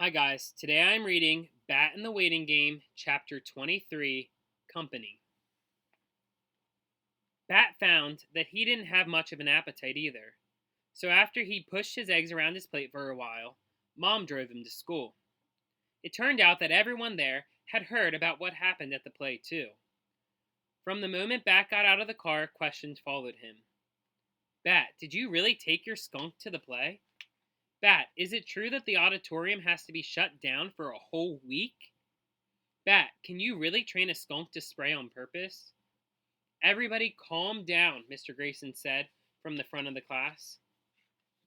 Hi guys, today I'm reading Bat in the Waiting Game, Chapter 23, Company. Bat found that he didn't have much of an appetite either, so after he pushed his eggs around his plate for a while, Mom drove him to school. It turned out that everyone there had heard about what happened at the play too. From the moment Bat got out of the car, questions followed him. Bat, did you really take your skunk to the play? Bat, is it true that the auditorium has to be shut down for a whole week? Bat, can you really train a skunk to spray on purpose? Everybody calm down, Mr. Grayson said from the front of the class.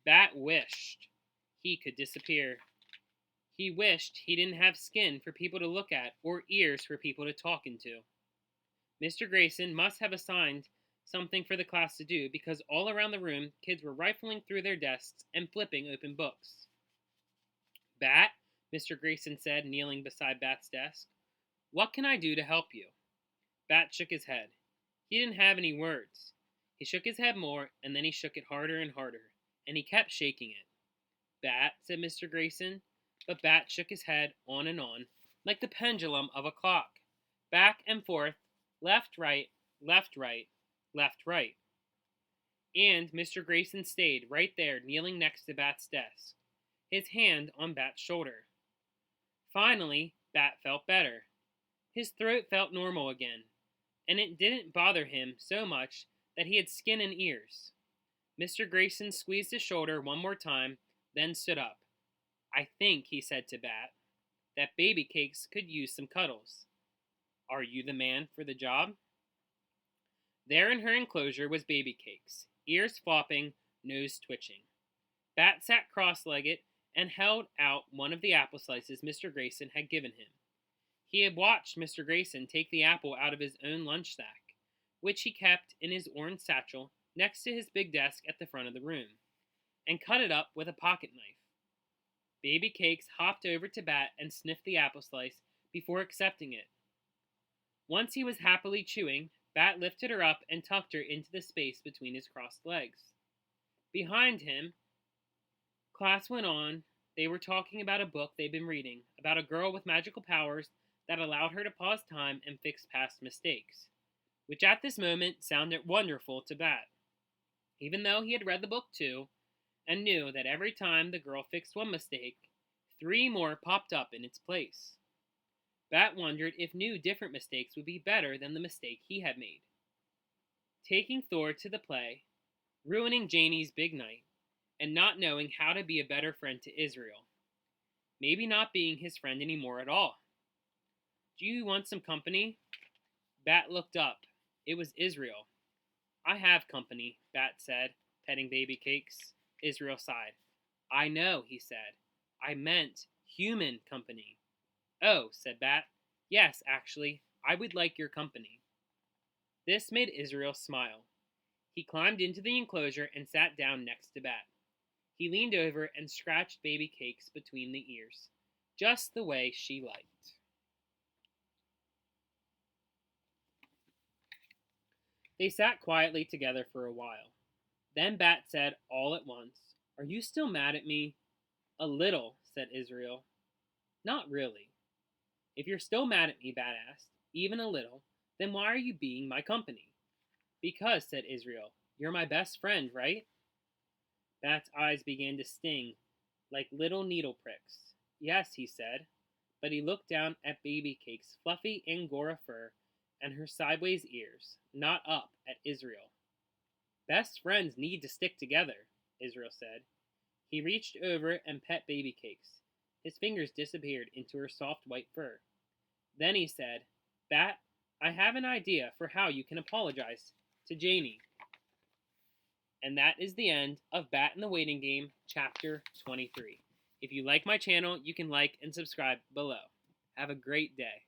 Bat wished he could disappear. He wished he didn't have skin for people to look at or ears for people to talk into. Mr. Grayson must have assigned something for the class to do because all around the room, kids were rifling through their desks and flipping open books. Bat, Mr. Grayson said, kneeling beside Bat's desk, what can I do to help you? Bat shook his head. He didn't have any words. He shook his head more, and then he shook it harder and harder, and he kept shaking it. Bat, said Mr. Grayson, but Bat shook his head on and on, like the pendulum of a clock, back and forth, left, right, left, right, left, right. And Mr. Grayson stayed right there, kneeling next to Bat's desk, his hand on Bat's shoulder. Finally, Bat felt better. His throat felt normal again, and it didn't bother him so much that he had skin and ears. Mr. Grayson squeezed his shoulder one more time, then stood up. I think, he said to Bat, that Baby Cakes could use some cuddles. Are you the man for the job? There in her enclosure was Baby Cakes, ears flopping, nose twitching. Bat sat cross-legged and held out one of the apple slices Mr. Grayson had given him. He had watched Mr. Grayson take the apple out of his own lunch sack, which he kept in his orange satchel next to his big desk at the front of the room, and cut it up with a pocket knife. Baby Cakes hopped over to Bat and sniffed the apple slice before accepting it. Once he was happily chewing, Bat lifted her up and tucked her into the space between his crossed legs. Behind him, class went on. They were talking about a book they'd been reading, about a girl with magical powers that allowed her to pause time and fix past mistakes, which at this moment sounded wonderful to Bat, even though he had read the book too, and knew that every time the girl fixed one mistake, 3 more popped up in its place. Bat wondered if new different mistakes would be better than the mistake he had made. Taking Thor to the play, ruining Janie's big night, and not knowing how to be a better friend to Israel. Maybe not being his friend anymore at all. Do you want some company? Bat looked up. It was Israel. I have company, Bat said, petting Baby Cakes. Israel sighed. I know, he said. I meant human company. Oh, said Bat. Yes, actually, I would like your company. This made Israel smile. He climbed into the enclosure and sat down next to Bat. He leaned over and scratched Baby Cakes between the ears, just the way she liked. They sat quietly together for a while. Then Bat said all at once, Are you still mad at me? A little, said Israel. Not really. If you're still mad at me, Bat asked, even a little, then why are you being my company? Because, said Israel, you're my best friend, right? Bat's eyes began to sting like little needle pricks. Yes, he said, but he looked down at Baby Cake's fluffy Angora fur and her sideways ears, not up at Israel. Best friends need to stick together, Israel said. He reached over and pet Baby Cakes. His fingers disappeared into her soft white fur. Then he said, Bat, I have an idea for how you can apologize to Janie. And that is the end of Bat in the Waiting Game, Chapter 23. If you like my channel, you can like and subscribe below. Have a great day.